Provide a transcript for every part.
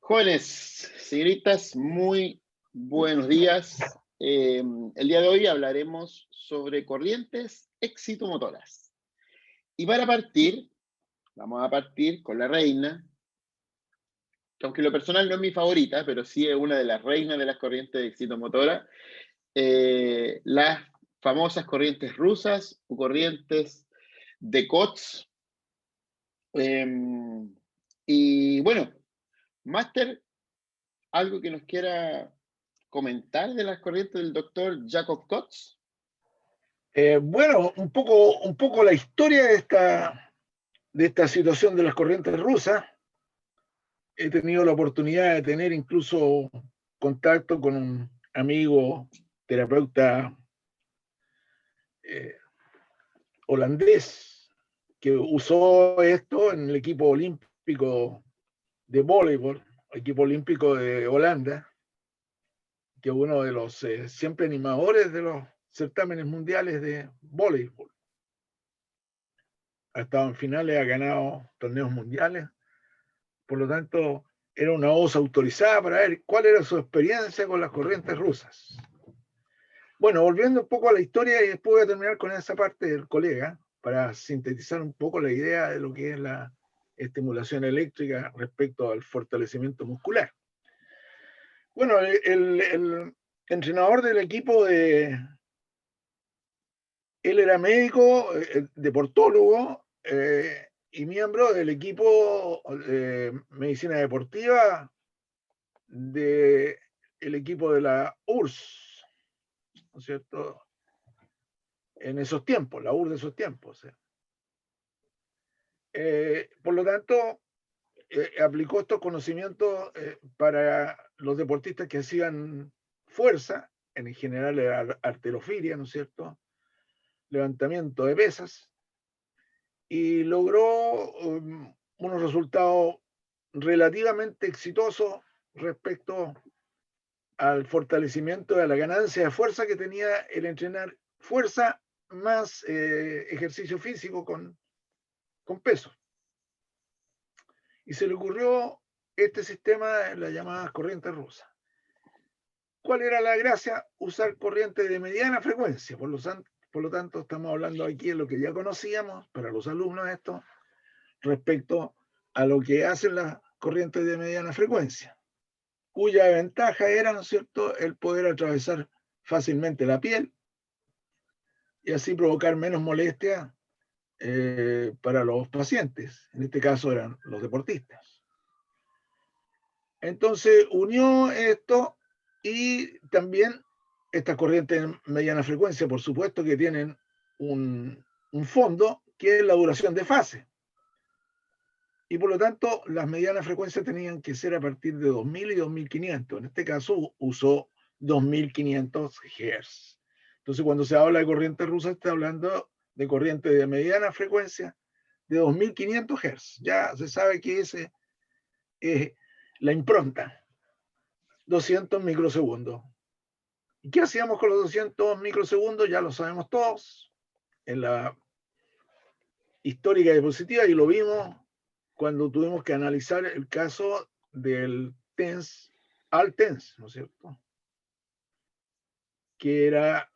Jóvenes, señoritas, muy buenos días. El día de hoy hablaremos sobre corrientes excitomotoras. Y para partir, vamos a partir con la reina, que aunque lo personal no es mi favorita, pero sí es una de las reinas de las corrientes excitomotoras, las famosas corrientes rusas o corrientes de Koch. Y bueno, Máster, algo que nos quiera comentar de las corrientes del doctor Jacob Koch. Bueno, un poco la historia de esta situación de las corrientes rusas. He tenido la oportunidad de tener incluso contacto con un amigo terapeuta holandés que usó esto en el equipo olímpico de voleibol, equipo olímpico de Holanda, que es uno de los siempre animadores de los certámenes mundiales de voleibol. Ha estado en finales, ha ganado torneos mundiales, por lo tanto era una voz autorizada para ver cuál era su experiencia con las corrientes rusas. Bueno, volviendo un poco a la historia, y después voy a terminar con esa parte del colega para sintetizar un poco la idea de lo que es la estimulación eléctrica respecto al fortalecimiento muscular. Bueno, el entrenador del equipo él era médico, deportólogo, y miembro del equipo de medicina deportiva del equipo de la URSS, ¿no es cierto? En esos tiempos, la URSS de esos tiempos. Por lo tanto, aplicó estos conocimientos para los deportistas que hacían fuerza, en general era halterofilia, ¿no es cierto? Levantamiento de pesas, y logró unos resultados relativamente exitosos respecto al fortalecimiento de la ganancia de fuerza que tenía el entrenar fuerza más ejercicio físico con peso. Y se le ocurrió este sistema en las llamadas corrientes rusas. ¿Cuál era la gracia? Usar corrientes de mediana frecuencia. Por lo tanto, estamos hablando aquí de lo que ya conocíamos para los alumnos esto, respecto a lo que hacen las corrientes de mediana frecuencia, cuya ventaja era, ¿no es cierto?, el poder atravesar fácilmente la piel y así provocar menos molestia para los pacientes. En este caso eran los deportistas. Entonces unió esto y también estas corrientes de mediana frecuencia, por supuesto que tienen un fondo que es la duración de fase. Y por lo tanto, las medianas frecuencias tenían que ser a partir de 2000 y 2500. En este caso, usó 2500 Hz. Entonces, cuando se habla de corriente rusa, está hablando de corriente de mediana frecuencia de 2500 Hz. Ya se sabe que ese es la impronta. 200 microsegundos. ¿Y qué hacíamos con los 200 microsegundos? Ya lo sabemos todos. En la histórica diapositiva, y lo vimos cuando tuvimos que analizar el caso del TENS al TENS, ¿no es cierto? Que era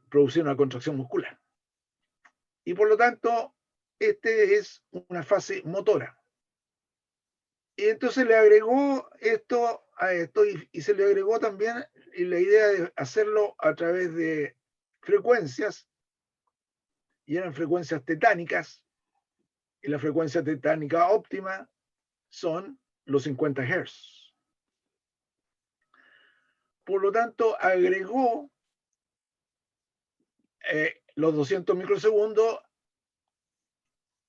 producir una contracción muscular. Y por lo tanto, este es una fase motora. Y entonces le agregó esto a esto y se le agregó también la idea de hacerlo a través de frecuencias, y eran frecuencias tetánicas, y la frecuencia tetánica óptima son los 50 Hz. Por lo tanto, agregó los 200 microsegundos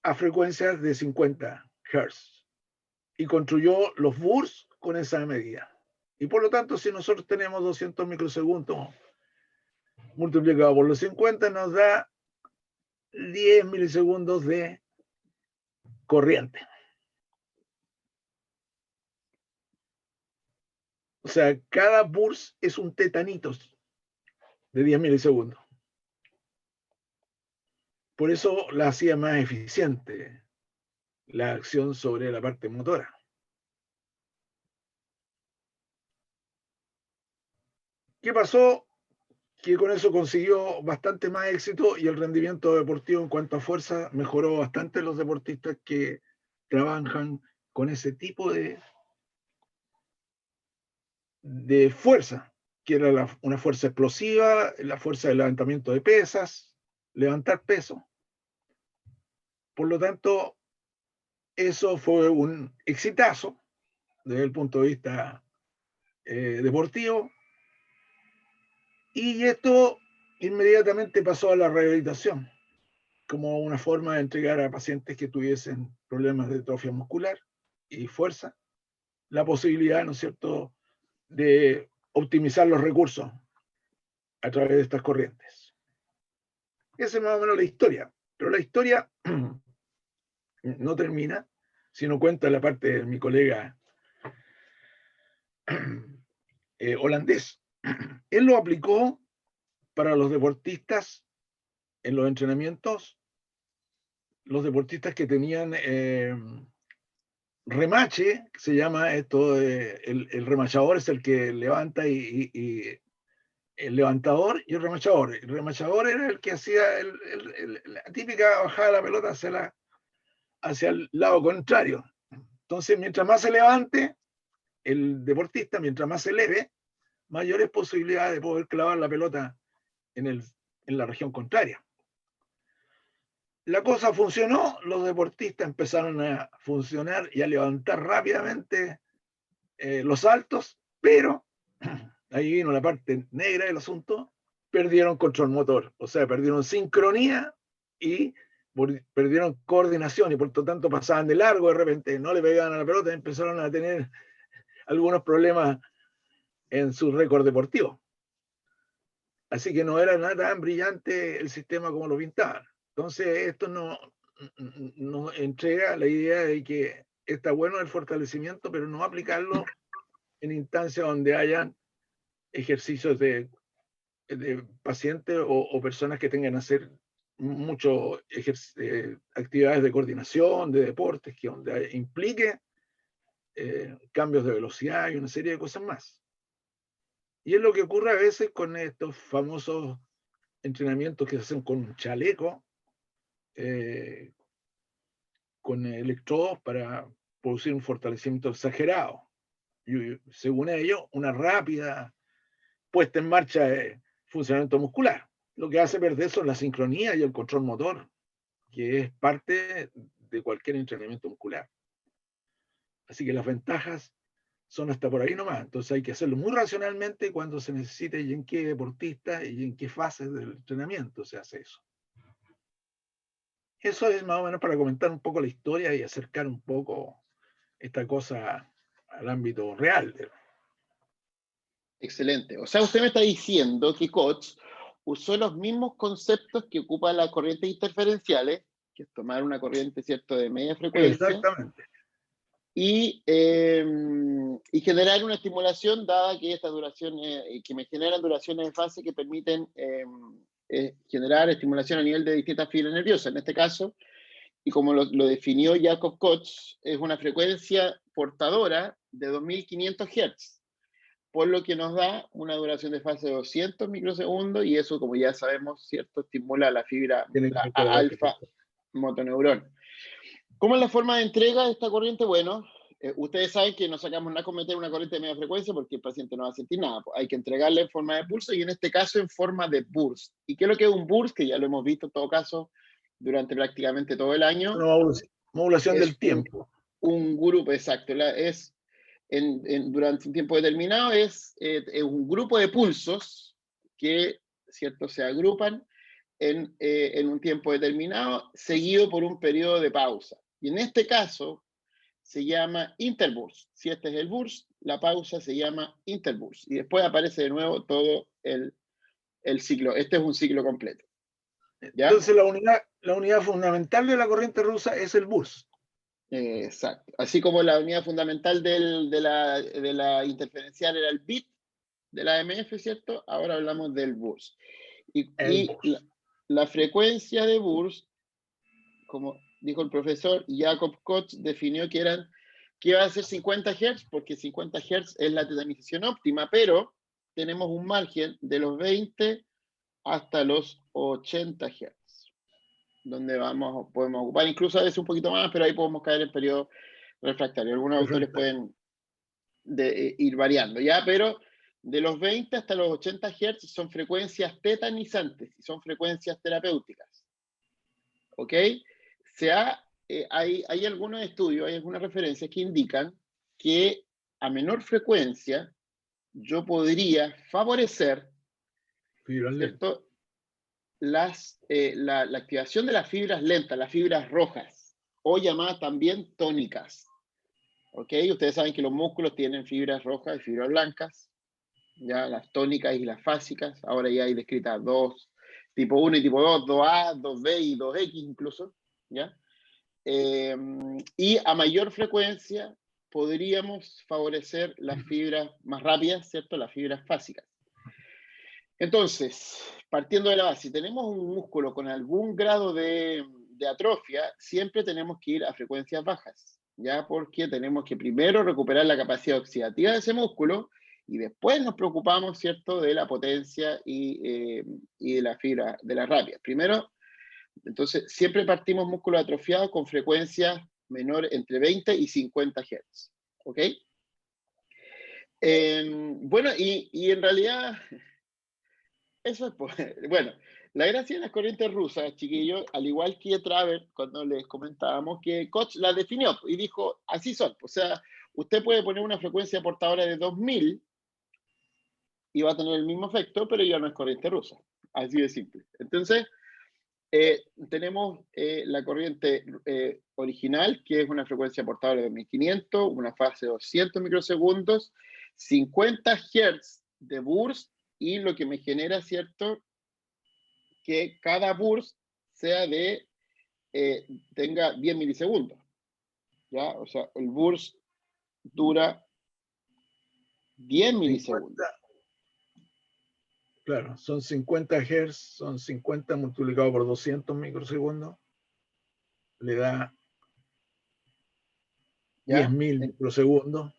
a frecuencias de 50 Hz y construyó los bursts con esa medida. Y por lo tanto, si nosotros tenemos 200 microsegundos multiplicado por los 50, nos da 10 milisegundos de corriente. O sea, cada burst es un tetanito de 10 milisegundos. Por eso la hacía más eficiente la acción sobre la parte motora. ¿Qué pasó? Que con eso consiguió bastante más éxito y el rendimiento deportivo en cuanto a fuerza mejoró bastante los deportistas que trabajan con ese tipo de fuerza, que era una fuerza explosiva, la fuerza de levantamiento de pesas, levantar peso. Por lo tanto, eso fue un exitazo desde el punto de vista deportivo, y esto inmediatamente pasó a la rehabilitación como una forma de entregar a pacientes que tuviesen problemas de atrofia muscular y fuerza la posibilidad, ¿no es cierto?, de optimizar los recursos a través de estas corrientes. Esa es más o menos la historia, pero la historia no termina, sino cuenta la parte de mi colega holandés. Él lo aplicó para los deportistas en los entrenamientos, los deportistas que tenían remache, que se llama esto, el remachador es el que levanta y el levantador y el remachador. El remachador era el que hacía la típica bajada de la pelota hacia el lado contrario. Entonces, mientras más se levante el deportista, mientras más se eleve, mayores posibilidades de poder clavar la pelota en la región contraria. La cosa funcionó, los deportistas empezaron a funcionar y a levantar rápidamente los saltos, pero ahí vino la parte negra del asunto, perdieron control motor, o sea, perdieron sincronía y perdieron coordinación y por lo tanto pasaban de largo de repente, no le pegaban a la pelota y empezaron a tener algunos problemas en su récord deportivo. Así que no era nada tan brillante el sistema como lo pintaban. Entonces, esto nos entrega la idea de que está bueno el fortalecimiento, pero no aplicarlo en instancias donde hayan ejercicios de pacientes o personas que tengan que hacer mucho actividades de coordinación, de deportes, que donde implique cambios de velocidad y una serie de cosas más. Y es lo que ocurre a veces con estos famosos entrenamientos que se hacen con un chaleco, con electrodos para producir un fortalecimiento exagerado. Y según ellos, una rápida puesta en marcha de funcionamiento muscular. Lo que hace perder son la sincronía y el control motor, que es parte de cualquier entrenamiento muscular. Así que las ventajas son hasta por ahí nomás. Entonces hay que hacerlo muy racionalmente cuando se necesite y en qué deportista y en qué fase del entrenamiento se hace eso. Eso es más o menos para comentar un poco la historia y acercar un poco esta cosa al ámbito real. Excelente. O sea, usted me está diciendo que Koch usó los mismos conceptos que ocupa las corrientes interferenciales, que es tomar una corriente, ¿cierto?, de media frecuencia, Exactamente. y generar una estimulación, dada que estas duraciones, que me generan duraciones de fase que permiten generar estimulación a nivel de distintas fibras nerviosas. En este caso, y como lo definió Jakob Koch, es una frecuencia portadora de 2500 Hz, por lo que nos da una duración de fase de 200 microsegundos, y eso, como ya sabemos, ¿cierto?, estimula la fibra, Tiene que la mejorar alfa motoneurón. ¿Cómo es la forma de entrega de esta corriente? Bueno, ustedes saben que no sacamos nada con meter una corriente de media frecuencia porque el paciente no va a sentir nada. Hay que entregarla en forma de pulso y en este caso en forma de burst. ¿Y qué es lo que es un burst? Que ya lo hemos visto en todo caso durante prácticamente todo el año. una modulación Es del tiempo. un grupo exacto. Durante un tiempo determinado es un grupo de pulsos que, ¿cierto?, se agrupan en un tiempo determinado, seguido por un periodo de pausa. Y en este caso se llama interburst. Si este es el burst, la pausa se llama interburst. Y después aparece de nuevo todo el ciclo. Este es un ciclo completo. ¿Ya? Entonces la unidad fundamental de la corriente rusa es el burst. Exacto. Así como la unidad fundamental de la interferencial era el bit de la AMF, ¿cierto? Ahora hablamos del burst. El Y burst. la frecuencia de burst, como dijo el profesor Jakob Koch, definió que iba a ser 50 Hz, porque 50 Hz es la tetanización óptima, pero tenemos un margen de los 20 hasta los 80 Hz, donde podemos ocupar incluso a veces un poquito más, pero ahí podemos caer en periodo refractario. Algunos autores pueden ir variando, ¿ya? Pero de los 20 hasta los 80 Hz son frecuencias tetanizantes y son frecuencias terapéuticas. ¿Ok? Hay algunos estudios, hay algunas referencias que indican que a menor frecuencia yo podría favorecer, ¿cierto?, la activación de las fibras lentas, las fibras rojas, o llamadas también tónicas. ¿Ok? Ustedes saben que los músculos tienen fibras rojas y fibras blancas, ya las tónicas y las fásicas. Ahora ya hay descritas dos, tipo 1 y tipo 2, 2A, 2B y 2X incluso, ¿ya? Y a mayor frecuencia podríamos favorecer las fibras más rápidas, ¿cierto? Las fibras fásicas. Entonces, partiendo de la base, si tenemos un músculo con algún grado de atrofia, siempre tenemos que ir a frecuencias bajas, ¿ya? Porque tenemos que primero recuperar la capacidad oxidativa de ese músculo y después nos preocupamos, ¿cierto?, de la potencia y de la fibra, de las rápidas. Primero, entonces, siempre partimos músculo atrofiado con frecuencias menores entre 20 y 50 Hz, ¿ok? Bueno, y en realidad... Eso es, bueno, la gracia de las corrientes rusas, chiquillos, al igual que Travers, cuando les comentábamos que Koch la definió y dijo, así son. O sea, usted puede poner una frecuencia portadora de 2000 y va a tener el mismo efecto, pero ya no es corriente rusa. Así de simple. Entonces, tenemos la corriente original, que es una frecuencia portadora de 2500, una fase de 200 microsegundos, 50 Hz de burst, y lo que me genera, ¿cierto?, que cada burst sea tenga 10 milisegundos, ¿ya? O sea, el burst dura 10 milisegundos. 50, claro, son 50 Hz, son 50 multiplicado por 200 microsegundos, le da 10.000 microsegundos.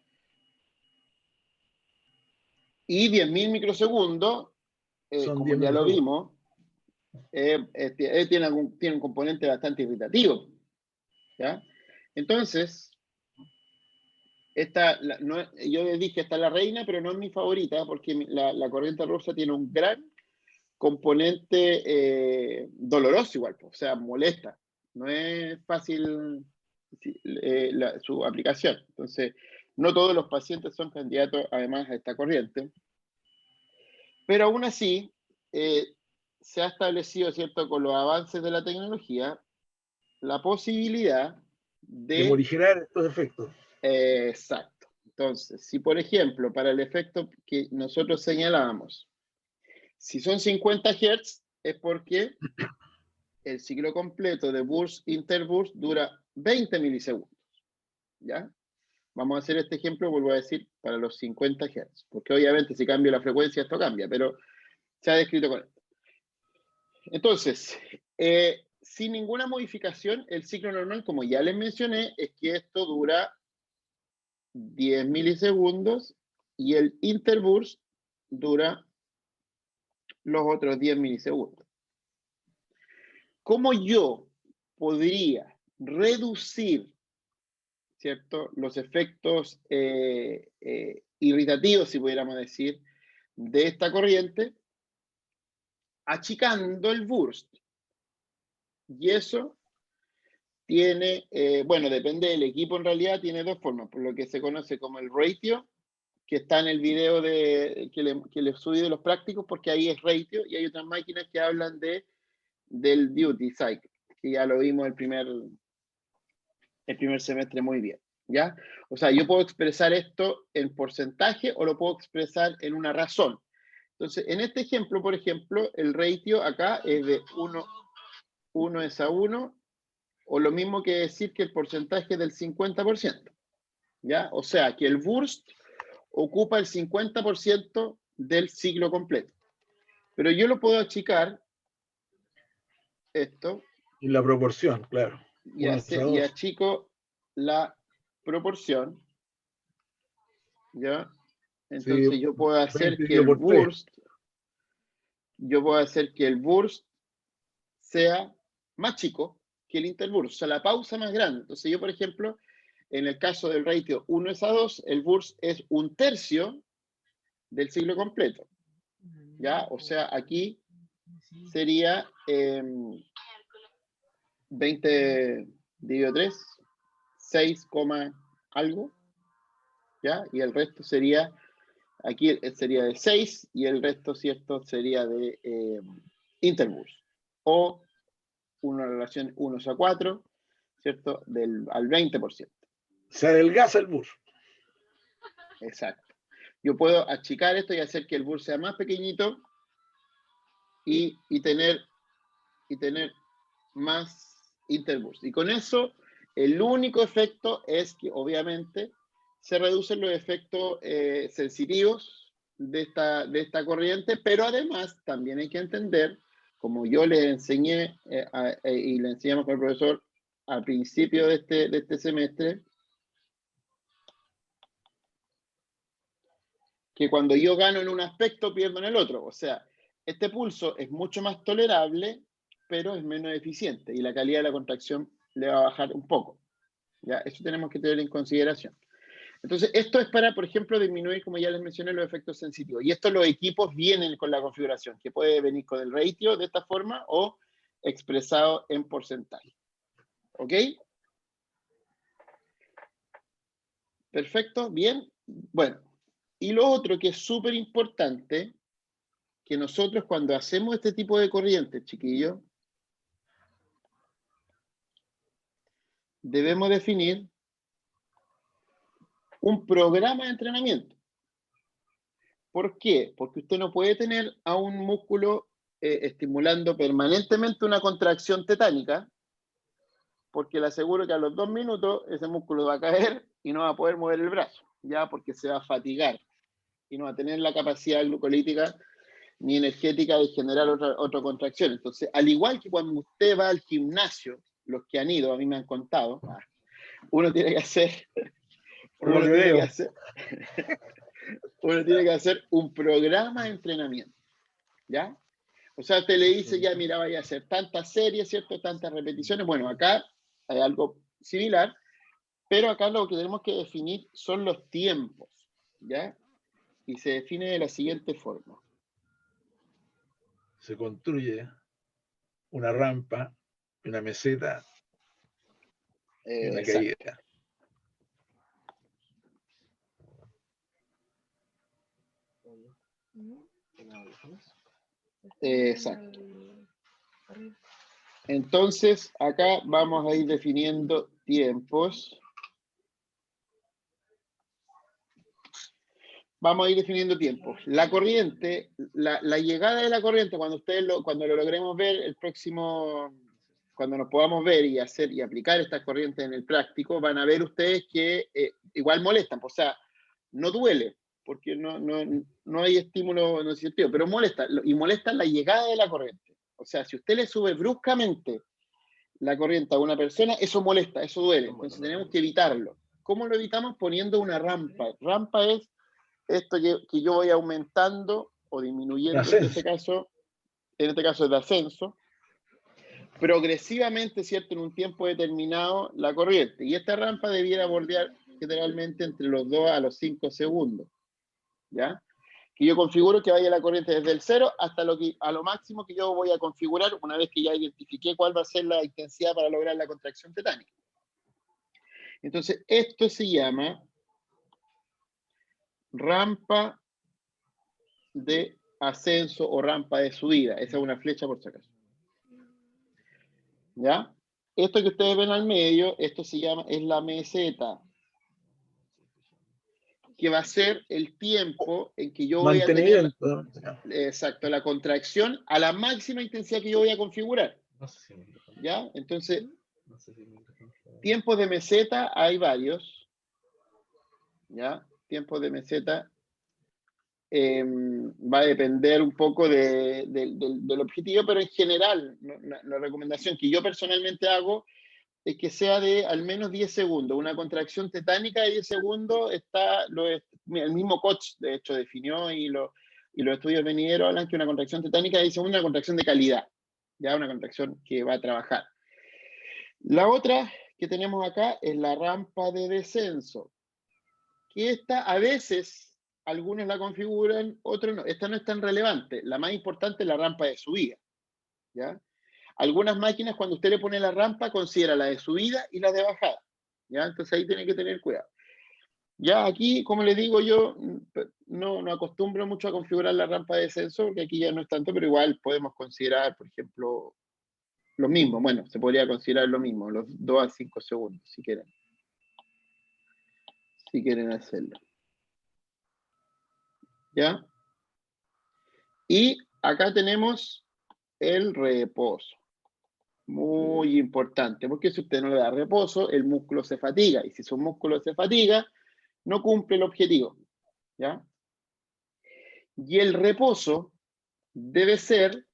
Y 10.000 microsegundos, como ya lo vimos, tiene un componente bastante irritativo, ¿ya? Entonces, yo les dije, esta es la reina, pero no es mi favorita, porque la corriente rusa tiene un gran componente doloroso igual, o sea, molesta. No es fácil su aplicación. Entonces, no todos los pacientes son candidatos, además, a esta corriente. Pero aún así, se ha establecido, ¿cierto?, con los avances de la tecnología, la posibilidad de morigerar estos efectos. Exacto. Entonces, si por ejemplo, para el efecto que nosotros señalábamos, si son 50 Hz, es porque el ciclo completo de burst interburst dura 20 milisegundos. ¿Ya? Vamos a hacer este ejemplo, vuelvo a decir, para los 50 Hz, porque obviamente si cambio la frecuencia esto cambia, pero se ha descrito con esto. Entonces, sin ninguna modificación, el ciclo normal, como ya les mencioné, es que esto dura 10 milisegundos y el interburst dura los otros 10 milisegundos. ¿Cómo yo podría reducir, ¿cierto?, los efectos irritativos, si pudiéramos decir, de esta corriente? Achicando el burst. Y eso tiene, bueno, depende del equipo, en realidad tiene dos formas, por lo que se conoce como el ratio, que está en el video que les subí de los prácticos, porque ahí es ratio, y hay otras máquinas que hablan del duty cycle, que ya lo vimos el primer semestre muy bien, ¿ya? O sea, yo puedo expresar esto en porcentaje o lo puedo expresar en una razón. Entonces, en este ejemplo, por ejemplo, el ratio acá es de 1 es a 1, o lo mismo que decir que el porcentaje es del 50%, ¿ya? O sea, que el burst ocupa el 50% del ciclo completo. Pero yo lo puedo achicar, esto. Y la proporción, claro. Y achico la proporción, ¿ya? Entonces Sí, yo puedo hacer 20 que el dividido por 3. burst, yo puedo hacer que el burst sea más chico que el interburst, o sea, la pausa más grande. Entonces yo, por ejemplo, en el caso del ratio 1:2, el burst es 1/3 del ciclo completo, ¿ya? O sea, aquí sería 20 dividido 3, 6, algo, ¿ya? Y el resto sería, aquí sería de 6 y el resto, ¿cierto? Sería de interburst. O una relación 1:4, ¿cierto? Al 20%. Se adelgaza el bus. Exacto. Yo puedo achicar esto y hacer que el burst sea más pequeñito y tener más interburst. Y con eso, el único efecto es que obviamente se reducen los efectos sensitivos de esta corriente, pero además también hay que entender, como yo le enseñé y le enseñamos con el profesor al principio de este semestre, que cuando yo gano en un aspecto, pierdo en el otro. O sea, este pulso es mucho más tolerable, pero es menos eficiente y la calidad de la contracción le va a bajar un poco. ¿Ya? Eso tenemos que tener en consideración. Entonces, esto es para, por ejemplo, disminuir, como ya les mencioné, los efectos sensitivos. Y estos los equipos vienen con la configuración, que puede venir con el ratio de esta forma o expresado en porcentaje. ¿Ok? Perfecto, bien. Bueno, y lo otro que es súper importante, que nosotros cuando hacemos este tipo de corrientes, chiquillos, debemos definir un programa de entrenamiento. ¿Por qué? Porque usted no puede tener a un músculo estimulando permanentemente una contracción tetánica, porque le aseguro que a los 2 minutos ese músculo va a caer y no va a poder mover el brazo, ya porque se va a fatigar y no va a tener la capacidad glucolítica ni energética de generar otra contracción. Entonces, al igual que cuando usted va al gimnasio, los que han ido, a mí me han contado, uno tiene que hacer, Por lo uno que tiene que veo. hacer, uno tiene que hacer un programa de entrenamiento, ¿ya? O sea, usted le dice, ya, mira, vaya a hacer tantas series, ¿cierto? Tantas repeticiones. Bueno, acá hay algo similar, pero acá lo que tenemos que definir son los tiempos, ¿ya? Y se define de la siguiente forma. Se construye una rampa, una meseta y una Exacto. caída. Exacto. Entonces, acá vamos a ir definiendo tiempos. Vamos a ir definiendo tiempos. La corriente, la llegada de la corriente, cuando lo logremos ver el próximo, cuando nos podamos ver y hacer y aplicar estas corrientes en el práctico, van a ver ustedes que igual molestan. O sea, no duele, porque no hay estímulo en ese sentido, pero molesta, y molesta la llegada de la corriente. O sea, si usted le sube bruscamente la corriente a una persona, eso molesta, eso duele. Entonces tenemos que evitarlo. ¿Cómo lo evitamos? Poniendo una rampa. Rampa es esto que yo voy aumentando o disminuyendo en este caso es de ascenso, progresivamente, ¿cierto? En un tiempo determinado la corriente. Y esta rampa debiera bordear generalmente entre los 2 a los 5 segundos, ¿ya? Que yo configuro que vaya la corriente desde el 0 hasta a lo máximo que yo voy a configurar una vez que ya identifiqué cuál va a ser la intensidad para lograr la contracción tetánica. Entonces, esto se llama rampa de ascenso o rampa de subida. Esa es una flecha por si acaso. ¿Ya? Esto que ustedes ven al medio, esto es la meseta, que va a ser el tiempo en que yo voy a tener, exacto, la contracción a la máxima intensidad que yo voy a configurar. ¿Ya? Entonces, tiempos de meseta hay varios. ¿Ya? Tiempos de meseta va a depender un poco del objetivo, pero en general, la recomendación que yo personalmente hago, es que sea de al menos 10 segundos. Una contracción tetánica de 10 segundos el mismo coach, de hecho, definió y los estudios venideros hablan que una contracción tetánica de 10 segundos es una contracción de calidad, ya una contracción que va a trabajar. La otra que tenemos acá es la rampa de descenso, que esta a veces algunos la configuran, otros no. Esta no es tan relevante. La más importante es la rampa de subida, ¿ya? Algunas máquinas, cuando usted le pone la rampa, considera la de subida y la de bajada, ¿ya? Entonces ahí tiene que tener cuidado. Ya aquí, como les digo, yo no acostumbro mucho a configurar la rampa de descenso, porque aquí ya no es tanto, pero igual podemos considerar, por ejemplo, lo mismo. Bueno, se podría considerar lo mismo, los 2 a 5 segundos, si quieren. Si quieren hacerlo. ¿Ya? Y acá tenemos el reposo. Muy importante, porque si usted no le da reposo, el músculo se fatiga. Y si su músculo se fatiga, no cumple el objetivo. ¿Ya? Y el reposo debe ser,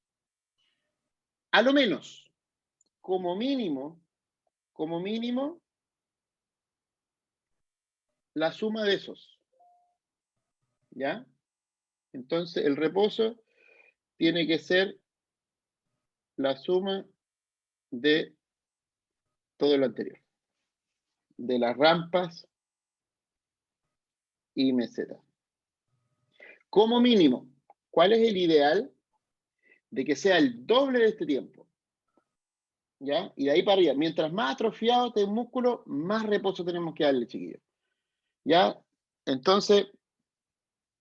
a lo menos, como mínimo, la suma de esos. ¿Ya? Entonces, el reposo tiene que ser la suma de todo lo anterior. De las rampas y meseta. Como mínimo, ¿cuál es el ideal? De que sea el doble de este tiempo. ¿Ya? Y de ahí para arriba. Mientras más atrofiado esté el músculo, más reposo tenemos que darle, chiquillos. ¿Ya? Entonces,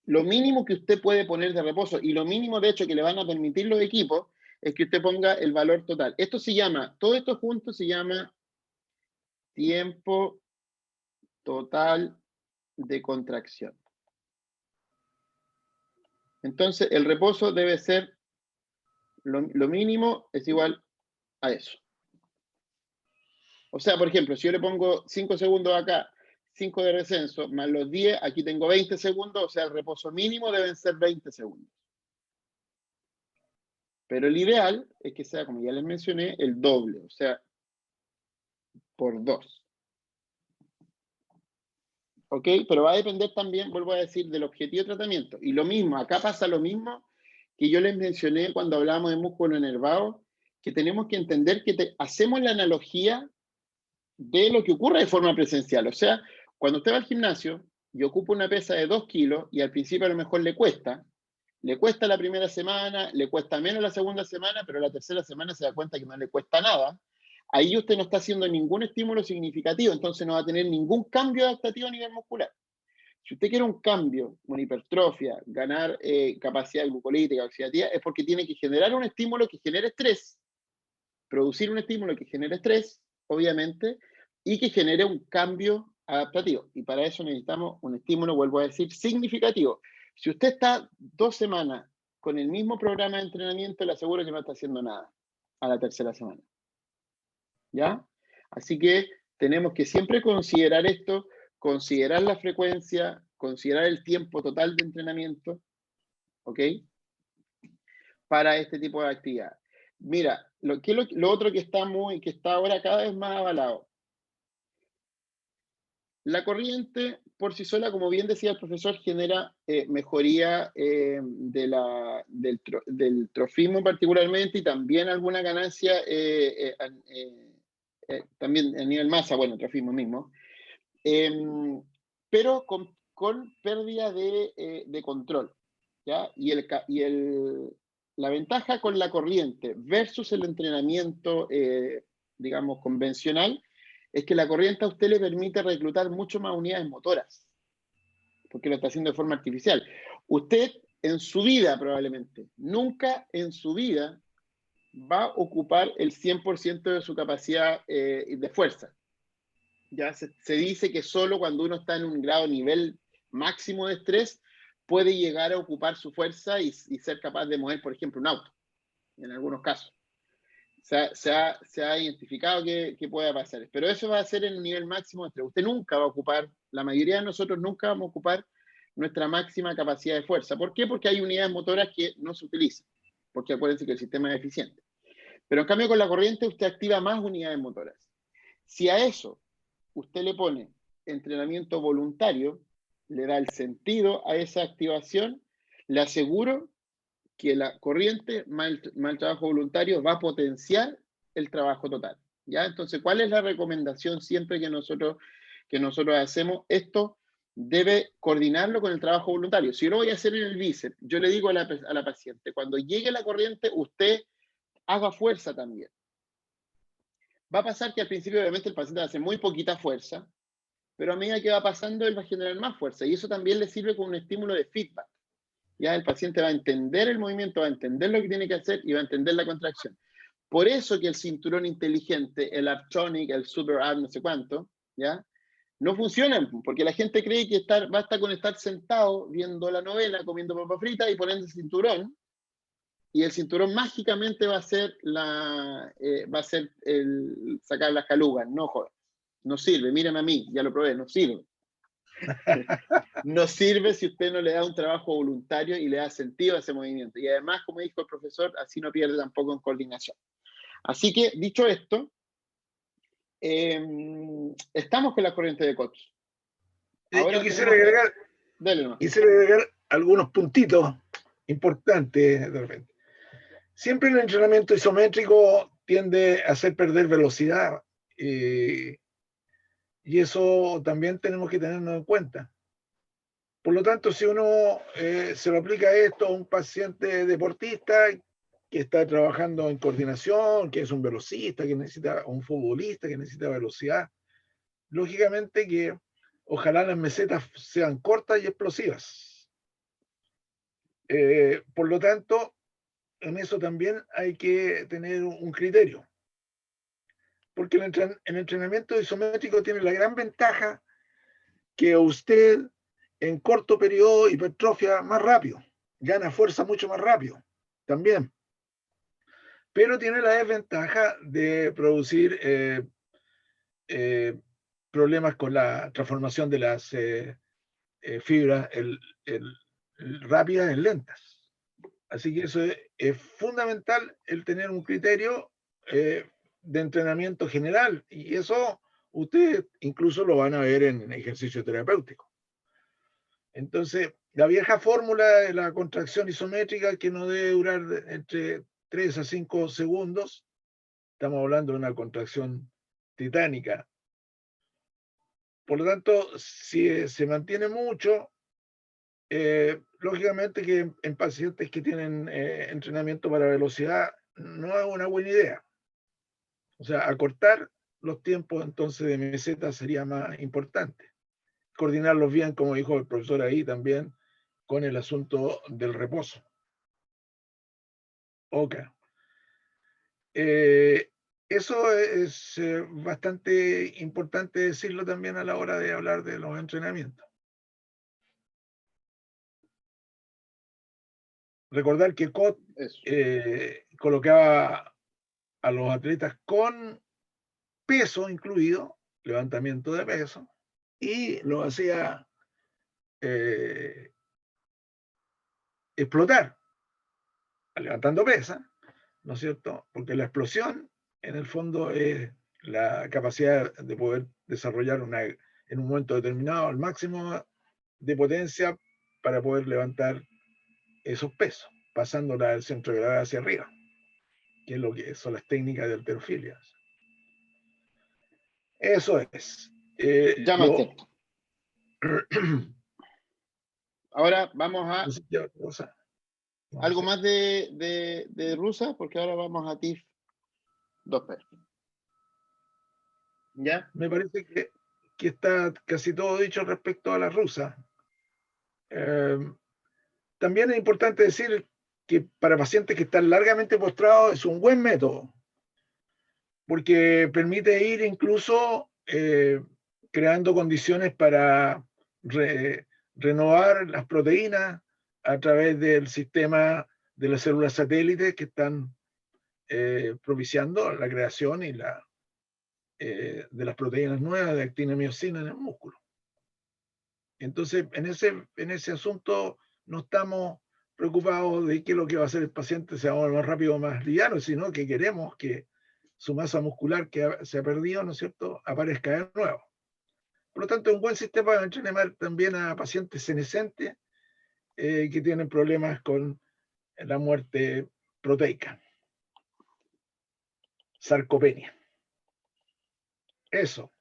lo mínimo que usted puede poner de reposo, y lo mínimo, de hecho, que le van a permitir los equipos, es que usted ponga el valor total. Esto se llama, todo esto junto se llama tiempo total de contracción. Entonces, el reposo debe ser, lo mínimo es igual a eso. O sea, por ejemplo, si yo le pongo 5 segundos acá, 5 de descenso, más los 10, aquí tengo 20 segundos, o sea, el reposo mínimo deben ser 20 segundos. Pero el ideal es que sea, como ya les mencioné, el doble, o sea, por 2. ¿Ok? Pero va a depender también, vuelvo a decir, del objetivo de tratamiento. Y lo mismo, acá pasa lo mismo que yo les mencioné cuando hablábamos de músculo enervado, que tenemos que entender que hacemos la analogía de lo que ocurre de forma presencial. O sea, cuando usted va al gimnasio y ocupa una pesa de 2 kilos y al principio a lo mejor le cuesta la primera semana, le cuesta menos la segunda semana, pero la tercera semana se da cuenta que no le cuesta nada. Ahí usted no está haciendo ningún estímulo significativo, entonces no va a tener ningún cambio adaptativo a nivel muscular. Si usted quiere un cambio, una hipertrofia, ganar capacidad glucolítica, oxidativa, es porque tiene que generar un estímulo que genere estrés, producir un estímulo que genere estrés, obviamente, y que genere un cambio adaptativo. Y para eso necesitamos un estímulo, vuelvo a decir, significativo. Si usted está 2 semanas con el mismo programa de entrenamiento, le aseguro que no está haciendo nada a la tercera semana. ¿Ya? Así que tenemos que siempre considerar esto, considerar la frecuencia, considerar el tiempo total de entrenamiento, ¿ok? Para este tipo de actividad. Mira, lo otro que está ahora cada vez más avalado. La corriente por sí sola, como bien decía el profesor, genera mejoría del trofismo particularmente y también alguna ganancia también a nivel masa, bueno, trofismo mismo, pero con pérdida de control. ¿Ya? La ventaja con la corriente versus el entrenamiento, digamos, convencional, es que la corriente a usted le permite reclutar mucho más unidades motoras, porque lo está haciendo de forma artificial. Usted en su vida probablemente, nunca en su vida va a ocupar el 100% de su capacidad de fuerza. Ya se dice que solo cuando uno está en un nivel máximo de estrés, puede llegar a ocupar su fuerza y ser capaz de mover, por ejemplo, un auto, en algunos casos. Se ha identificado que pueda pasar, pero eso va a ser el nivel máximo de estrés. Usted nunca va a ocupar, la mayoría de nosotros nunca vamos a ocupar nuestra máxima capacidad de fuerza. ¿Por qué? Porque hay unidades motoras que no se utilizan, porque acuérdense que el sistema es eficiente. Pero en cambio con la corriente usted activa más unidades motoras. Si a eso usted le pone entrenamiento voluntario, le da el sentido a esa activación, le aseguro que la corriente más el trabajo voluntario va a potenciar el trabajo total. ¿Ya? Entonces, ¿cuál es la recomendación siempre que nosotros hacemos? Esto debe coordinarlo con el trabajo voluntario. Si yo lo voy a hacer en el bíceps, yo le digo a la paciente, cuando llegue la corriente, usted haga fuerza también. Va a pasar que al principio obviamente el paciente va a hacer muy poquita fuerza, pero a medida que va pasando él va a generar más fuerza y eso también le sirve como un estímulo de feedback. Ya el paciente va a entender el movimiento, va a entender lo que tiene que hacer y va a entender la contracción. Por eso que el cinturón inteligente, el Apptronic, el Super App, no sé cuánto, ¿ya? No funcionan, porque la gente cree que basta con estar sentado viendo la novela, comiendo papa frita y poniendo el cinturón, y el cinturón mágicamente va a ser el sacar las calugas. No, joder, no sirve, mírenme a mí, ya lo probé, no sirve. No sirve si usted no le da un trabajo voluntario y le da sentido a ese movimiento. Y además, como dijo el profesor, así no pierde tampoco en coordinación. Así que, dicho esto, estamos con la corriente de Koch. Ahora yo quisiera agregar algunos puntitos importantes de repente. Siempre el entrenamiento isométrico tiende a hacer perder velocidad y eso también tenemos que tenerlo en cuenta. Por lo tanto, si uno se lo aplica esto a un paciente deportista que está trabajando en coordinación, que es un velocista, que necesita, un futbolista que necesita velocidad, lógicamente que ojalá las mesetas sean cortas y explosivas. Por lo tanto, en eso también hay que tener un criterio. Porque el entrenamiento isométrico tiene la gran ventaja que usted en corto periodo hipertrofia más rápido, gana fuerza mucho más rápido también. Pero tiene la desventaja de producir problemas con la transformación de las fibras rápidas en lentas. Así que eso es fundamental, el tener un criterio de entrenamiento general, y eso ustedes incluso lo van a ver en ejercicio terapéutico. Entonces, la vieja fórmula de la contracción isométrica, que no debe durar entre 3 a 5 segundos, estamos hablando de una contracción titánica. Por lo tanto, si se mantiene mucho, lógicamente que en pacientes que tienen entrenamiento para velocidad no es una buena idea. O sea, acortar los tiempos entonces de meseta sería más importante. Coordinarlos bien, como dijo el profesor ahí también, con el asunto del reposo. Ok. Eso es bastante importante decirlo también a la hora de hablar de los entrenamientos. Recordar que Koch colocaba a los atletas con peso incluido, levantamiento de peso, y lo hacía explotar, levantando pesa, ¿no es cierto? Porque la explosión, en el fondo, es la capacidad de poder desarrollar en un momento determinado el máximo de potencia para poder levantar esos pesos, pasándola del centro de gravedad hacia arriba, que es lo que son las técnicas de halterofilia. Eso es. Ahora vamos a algo más de rusa, porque ahora vamos a TIF 2P. ¿Ya? Me parece que está casi todo dicho respecto a la rusa. También es importante decir que para pacientes que están largamente postrados es un buen método, porque permite ir incluso creando condiciones para renovar las proteínas a través del sistema de las células satélites que están propiciando la creación y de las proteínas nuevas de actina y miosina en el músculo. Entonces, en ese asunto no estamos preocupados de qué es lo que va a hacer el paciente, sea más rápido o más liviano, sino que queremos que su masa muscular que se ha perdido, ¿no es cierto?, aparezca de nuevo. Por lo tanto, es un buen sistema de entrenar también a pacientes senescentes que tienen problemas con la muerte proteica, sarcopenia. Eso.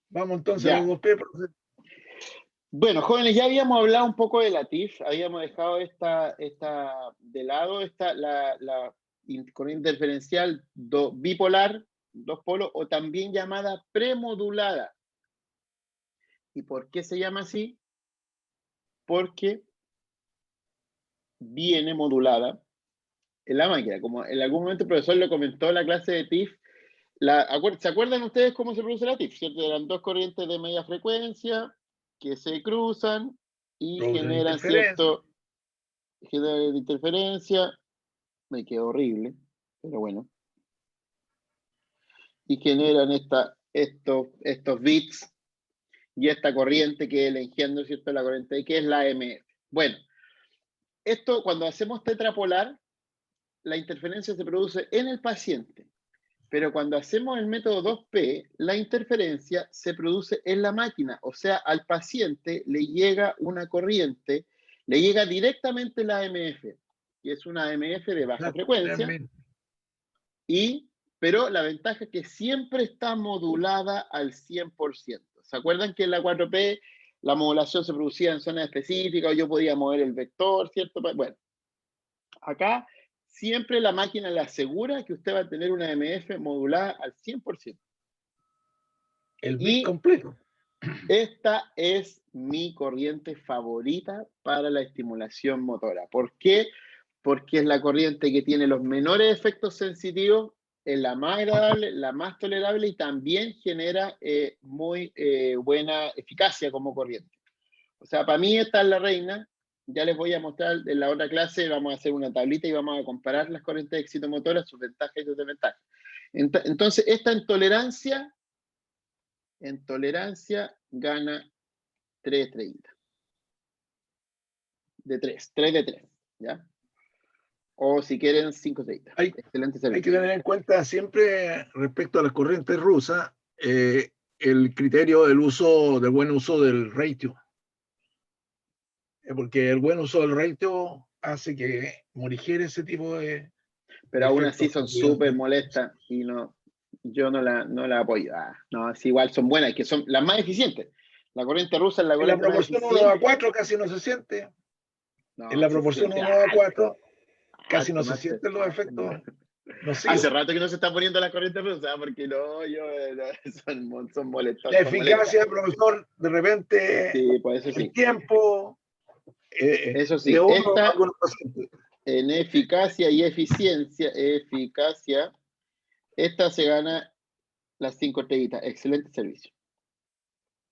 Vamos entonces a Ya. los 2P, profesor. Bueno, jóvenes, ya habíamos hablado un poco de la TIF, habíamos dejado esta de lado, la corriente interferencial bipolar, dos polos, o también llamada premodulada. ¿Y por qué se llama así? Porque viene modulada en la máquina. Como en algún momento el profesor lo comentó en la clase de TIF, ¿se acuerdan ustedes cómo se produce la TIF? ¿Cierto? Eran dos corrientes de media frecuencia que se cruzan y generan cierto generan interferencia. Me quedó horrible, pero bueno. Y generan estos bits y esta corriente que es el engendro, ¿cierto? La corriente que es la MF. Bueno, esto cuando hacemos tetrapolar, la interferencia se produce en el paciente. Pero cuando hacemos el método 2P, la interferencia se produce en la máquina. O sea, al paciente le llega una corriente, le llega directamente la AMF, que es una AMF de baja frecuencia. Pero la ventaja es que siempre está modulada al 100%. ¿Se acuerdan que en la 4P la modulación se producía en zonas específicas o yo podía mover el vector, ¿cierto? Bueno, acá siempre la máquina le asegura que usted va a tener una MF modulada al 100%. El bit completo. Esta es mi corriente favorita para la estimulación motora. ¿Por qué? Porque es la corriente que tiene los menores efectos sensitivos, es la más agradable, la más tolerable y también genera muy buena eficacia como corriente. O sea, para mí esta es la reina. Ya les voy a mostrar en la otra clase, vamos a hacer una tablita y vamos a comparar las corrientes de excitomotoras, sus ventajas y sus desventajas. Entonces, esta en tolerancia gana 3 estrellitas. De 3 de 3, ¿ya? O si quieren, 5 estrellitas. Excelente servicio. Hay que tener en cuenta siempre, respecto a las corrientes rusas, el criterio del buen uso del ratio. Porque el buen uso del ratio hace que morigere ese tipo de... Pero aún así son súper molestas y yo no la apoyo. No, es igual, son buenas, que son las más eficientes. La corriente rusa es la corriente más eficiente. En la proporción 1:4 casi no se siente. No, en la proporción 1:4 casi no se sienten los efectos nocivos. Hace rato que no se está poniendo la corriente rusa, porque son molestos. La eficacia, profesor, de repente, sí, pues eso el tiempo, eso sí, en eficacia y eficiencia, esta se gana las 5 estrellitas. Excelente servicio.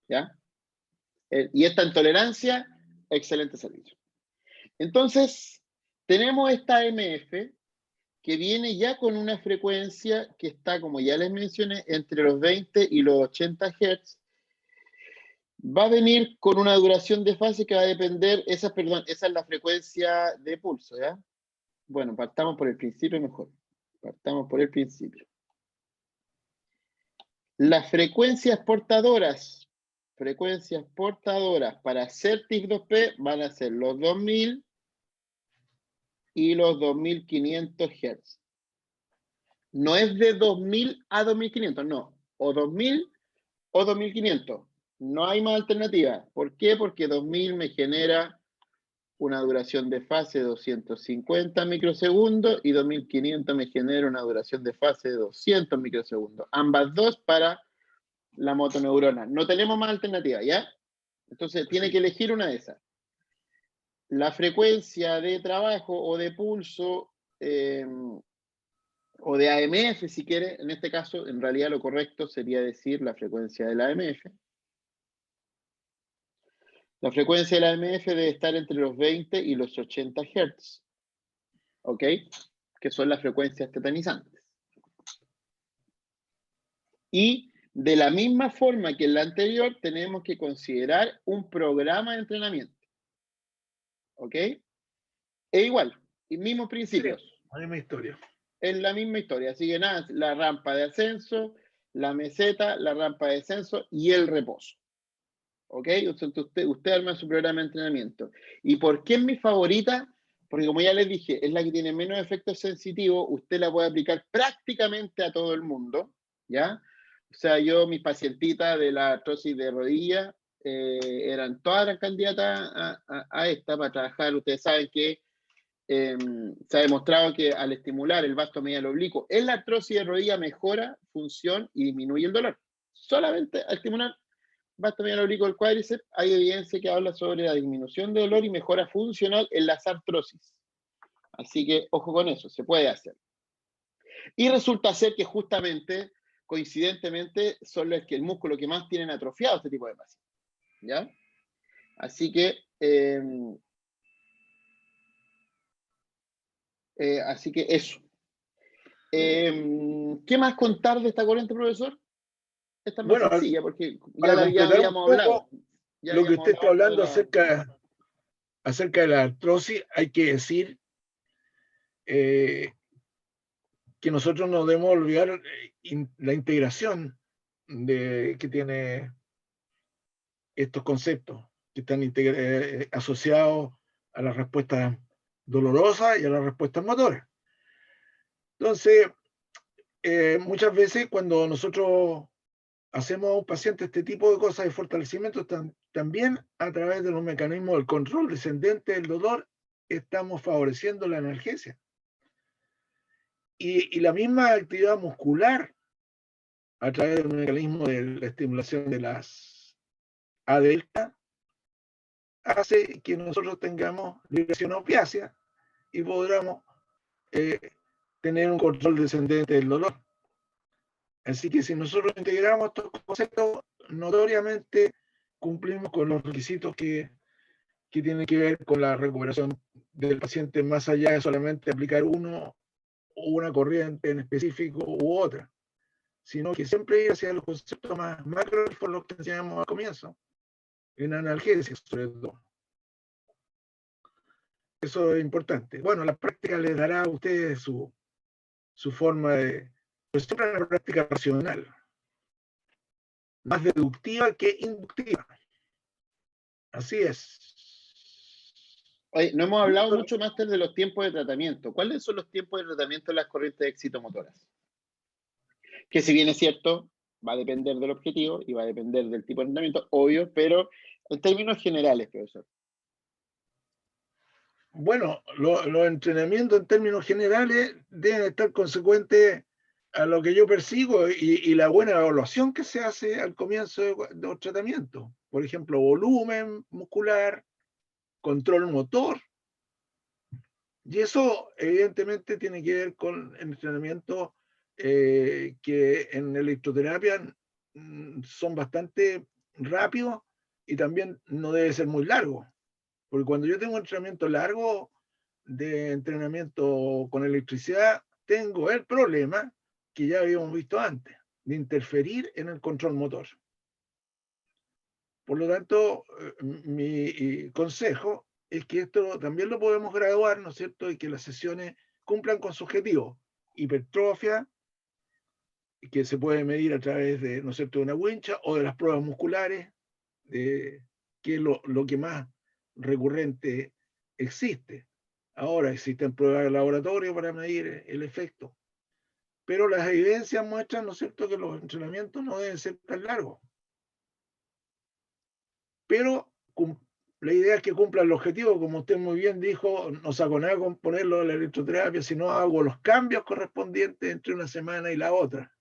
¿Ya? Y esta en tolerancia, excelente servicio. Entonces, tenemos esta MF que viene ya con una frecuencia que está, como ya les mencioné, entre los 20 y los 80 Hz. Va a venir con una duración de fase que va a depender, esa es la frecuencia de pulso, ¿ya? Bueno, partamos por el principio mejor. Partamos por el principio. Las frecuencias portadoras para hacer TIF2P van a ser los 2000 y los 2500 Hz. No es de 2000 a 2500, no. O 2000 o 2500. No hay más alternativa. ¿Por qué? Porque 2000 me genera una duración de fase de 250 microsegundos y 2500 me genera una duración de fase de 200 microsegundos. Ambas dos para la motoneurona. No tenemos más alternativa, ¿ya? Entonces tiene que elegir una de esas. La frecuencia de trabajo o de pulso o de AMF, si quiere, en este caso, en realidad lo correcto sería decir la frecuencia de la AMF. La frecuencia de la AMF debe estar entre los 20 y los 80 Hz. ¿Ok? Que son las frecuencias tetanizantes. Y de la misma forma que en la anterior, tenemos que considerar un programa de entrenamiento. ¿Ok? E igual, y mismos principios. Sí, la misma historia. es la misma historia. Así que nada, la rampa de ascenso, la meseta, la rampa de descenso y el reposo. ¿Ok? Usted arma su programa de entrenamiento. ¿Y por qué es mi favorita? Porque como ya les dije, es la que tiene menos efectos sensitivos, usted la puede aplicar prácticamente a todo el mundo, ¿ya? O sea, mis pacientitas de la artrosis de rodilla todas las candidatas a esta para trabajar. Ustedes saben que se ha demostrado que al estimular el vasto medial oblicuo en la artrosis de rodilla mejora función y disminuye el dolor. Solamente al estimular vasto medial oblicuo del cuádriceps hay evidencia que habla sobre la disminución de dolor y mejora funcional en las artrosis. Así que ojo con eso, se puede hacer. Y resulta ser que justamente, coincidentemente, son los que el músculo que más tienen atrofiado este tipo de pacientes. ¿Ya? Así que eso. ¿Qué más contar de esta corriente, profesor? Esta es más Bueno, sencilla porque para ya completar un habíamos hablado. poco lo que usted está hablando acerca de la artrosis, hay que decir que nosotros no debemos olvidar la integración que tiene estos conceptos, que están asociados a las respuestas dolorosas y a las respuestas motoras. Entonces, muchas veces cuando nosotros hacemos a un paciente este tipo de cosas de fortalecimiento, también a través de los mecanismos del control descendente del dolor, estamos favoreciendo la analgesia. Y la misma actividad muscular, a través del mecanismo de la estimulación de las A delta, hace que nosotros tengamos liberación opiácea y podamos tener un control descendente del dolor. Así que si nosotros integramos estos conceptos, notoriamente cumplimos con los requisitos que tienen que ver con la recuperación del paciente, más allá de solamente aplicar uno o una corriente en específico u otra, sino que siempre ir hacia los conceptos más macro, por los que enseñamos al comienzo, en analgesia sobre todo. Eso es importante. Bueno, la práctica les dará a ustedes su forma de... Pero siempre una práctica racional, más deductiva que inductiva. Así es. Oye, no hemos hablado mucho, Máster, de los tiempos de tratamiento. ¿Cuáles son los tiempos de tratamiento de las corrientes excitomotoras? Que si bien es cierto, va a depender del objetivo y va a depender del tipo de entrenamiento, obvio, pero en términos generales, profesor. Bueno, los entrenamientos en términos generales deben estar consecuentes a lo que yo persigo y la buena evaluación que se hace al comienzo de los tratamientos. Por ejemplo, volumen muscular, control motor. Y eso evidentemente tiene que ver con el entrenamiento que en electroterapia son bastante rápidos y también no debe ser muy largo. Porque cuando yo tengo un entrenamiento largo de entrenamiento con electricidad, tengo el problema que ya habíamos visto antes, de interferir en el control motor. Por lo tanto, mi consejo es que esto también lo podemos graduar, ¿no es cierto?, y que las sesiones cumplan con su objetivo. Hipertrofia, que se puede medir a través de, ¿no es cierto?, de una wincha o de las pruebas musculares, que es lo que más recurrente existe. Ahora existen pruebas de laboratorio para medir el efecto, pero las evidencias muestran, ¿no es cierto?, que los entrenamientos no deben ser tan largos. Pero la idea es que cumpla el objetivo, como usted muy bien dijo, no saco nada con ponerlo en la electroterapia, sino hago los cambios correspondientes entre una semana y la otra.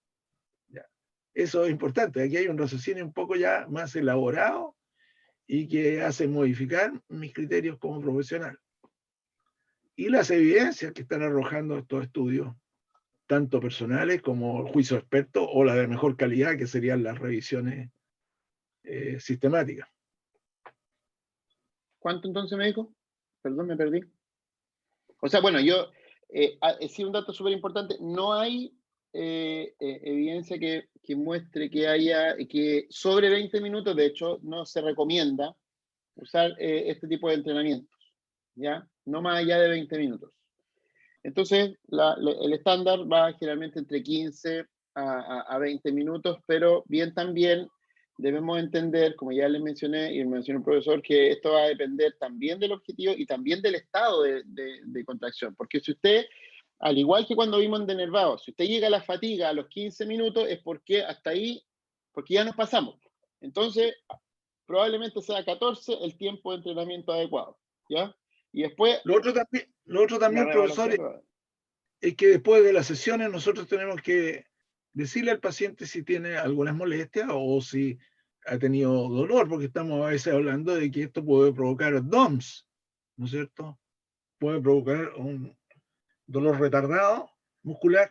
Ya. Eso es importante, aquí hay un raciocinio un poco ya más elaborado y que hace modificar mis criterios como profesional. Y las evidencias que están arrojando estos estudios, tanto personales como juicio experto o la de mejor calidad, que serían las revisiones sistemáticas. ¿Cuánto entonces me dijo? Perdón, me perdí. O sea, bueno, sí, un dato súper importante, no hay evidencia que muestre que haya, que sobre 20 minutos, de hecho, no se recomienda usar este tipo de entrenamientos, ¿ya? No más allá de 20 minutos. Entonces, el estándar va generalmente entre 15 a 20 minutos, pero bien también debemos entender, como ya les mencioné y mencionó el profesor, que esto va a depender también del objetivo y también del estado de contracción. Porque si usted, al igual que cuando vimos en Denervados, si usted llega a la fatiga a los 15 minutos es porque hasta ahí, porque ya nos pasamos. Entonces, probablemente sea 14 el tiempo de entrenamiento adecuado, ¿ya? Y después, Lo otro la también, profesor, reevaluación. es que después de las sesiones nosotros tenemos que decirle al paciente si tiene algunas molestias o si ha tenido dolor, porque estamos a veces hablando de que esto puede provocar DOMS, ¿no es cierto? Puede provocar un dolor retardado muscular,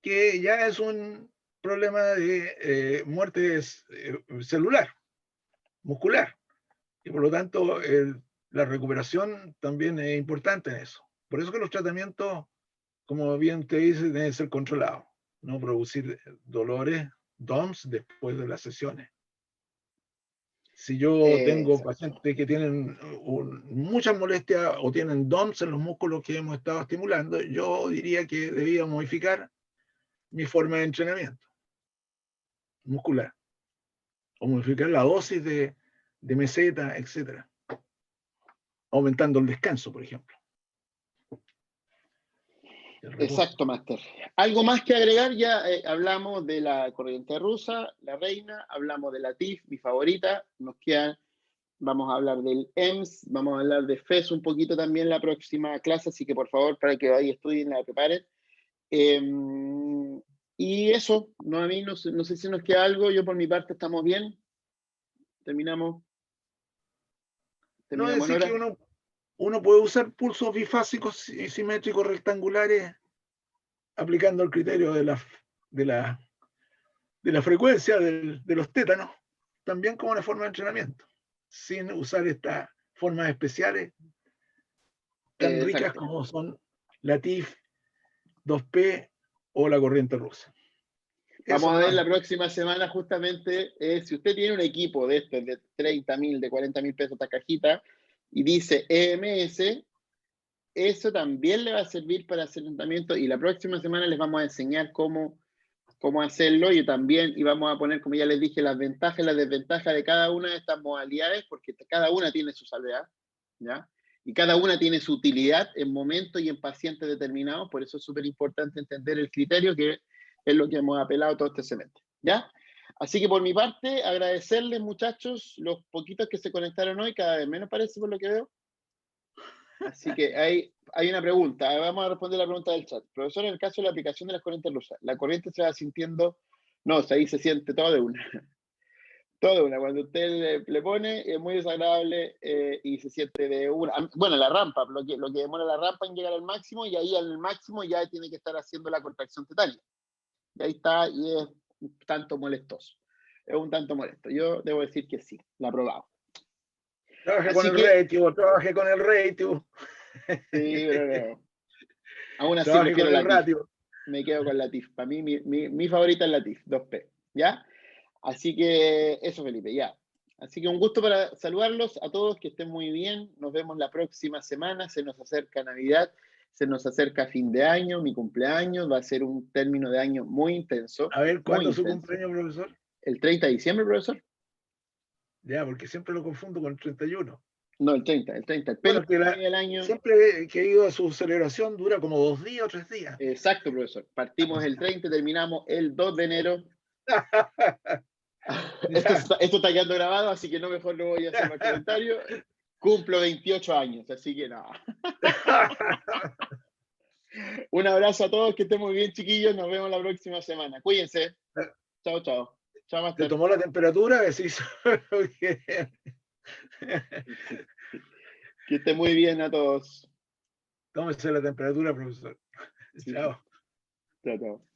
que ya es un problema de muerte celular, muscular, y por lo tanto la recuperación también es importante en eso. Por eso que los tratamientos, como bien te dice, deben ser controlados, no producir dolores, DOMS, después de las sesiones. Si yo tengo Exacto. pacientes que tienen muchas molestias o tienen DOMS en los músculos que hemos estado estimulando, yo diría que debía modificar mi forma de entrenamiento muscular o modificar la dosis de meseta, etcétera, aumentando el descanso, por ejemplo. Exacto, Máster. ¿Algo más que agregar? Ya hablamos de la corriente rusa, la reina, hablamos de la TIF, mi favorita, nos queda, vamos a hablar del EMS, vamos a hablar de FES un poquito también la próxima clase, así que por favor, para que ahí estudien, la preparen. Y eso, no, a mí no sé si nos queda algo, yo por mi parte estamos bien, terminamos No, es en decir que hora. uno puede usar pulsos bifásicos y simétricos rectangulares aplicando el criterio de la, de la frecuencia de los tétanos, también como una forma de entrenamiento, sin usar estas formas especiales tan ricas Exacto. como son la TIF, 2P o la corriente rusa. Eso Vamos a ver nomás. la próxima semana justamente, si usted tiene un equipo de estos de 30.000, de 40.000 pesos esta cajita y dice EMS, eso también le va a servir para hacer entrenamiento y la próxima semana les vamos a enseñar cómo hacerlo y vamos a poner, como ya les dije, las ventajas y las desventajas de cada una de estas modalidades porque cada una tiene su salvedad, ¿ya? Y cada una tiene su utilidad en momentos y en pacientes determinados, por eso es súper importante entender el criterio que es lo que hemos apelado todo este semestre, ¿ya? Así que por mi parte, agradecerles muchachos, los poquitos que se conectaron hoy, cada vez menos parece por lo que veo. Así que hay una pregunta, vamos a responder la pregunta del chat. Profesor, en el caso de la aplicación de las corrientes rusas, ¿la corriente se va sintiendo? No, ahí se siente todo de una. Todo de una. Cuando usted le pone, es muy desagradable y se siente de una. Bueno, la rampa, lo que demora la rampa en llegar al máximo y ahí al máximo ya tiene que estar haciendo la contracción tetánica. Y ahí está y es un tanto molestoso. Es un tanto molesto. Yo debo decir que sí, la he probado. Trabaje con el ratio. Sí, pero aún así Trabaje prefiero con el la TIF. ratio. Me quedo con la TIF. Para mí, mi favorita es la TIF, 2P. ¿Ya? Así que eso, Felipe, ya. Así que un gusto para saludarlos a todos, que estén muy bien. Nos vemos la próxima semana. Se nos acerca Navidad, se nos acerca fin de año, mi cumpleaños. Va a ser un término de año muy intenso, A ver, muy ¿cuándo es su intenso. cumpleaños, profesor? ¿El 30 de diciembre, profesor? Ya, porque siempre lo confundo con el 31. No, el 30. El Bueno, penúltimo día del año. siempre que he ido a su celebración dura como 2 días o 3 días. Exacto, profesor. Partimos el 30 y terminamos el 2 de enero. Esto está quedando grabado, así que mejor no voy a hacer más comentarios. Cumplo 28 años, así que nada. Un abrazo a todos, que estén muy bien, chiquillos. Nos vemos la próxima semana. Cuídense. Chao, chao. Chao, ¿Te Master. tomó la temperatura? Decís. Que esté muy bien a todos. Tómese la temperatura, profesor. Sí, Chao. chao, chao.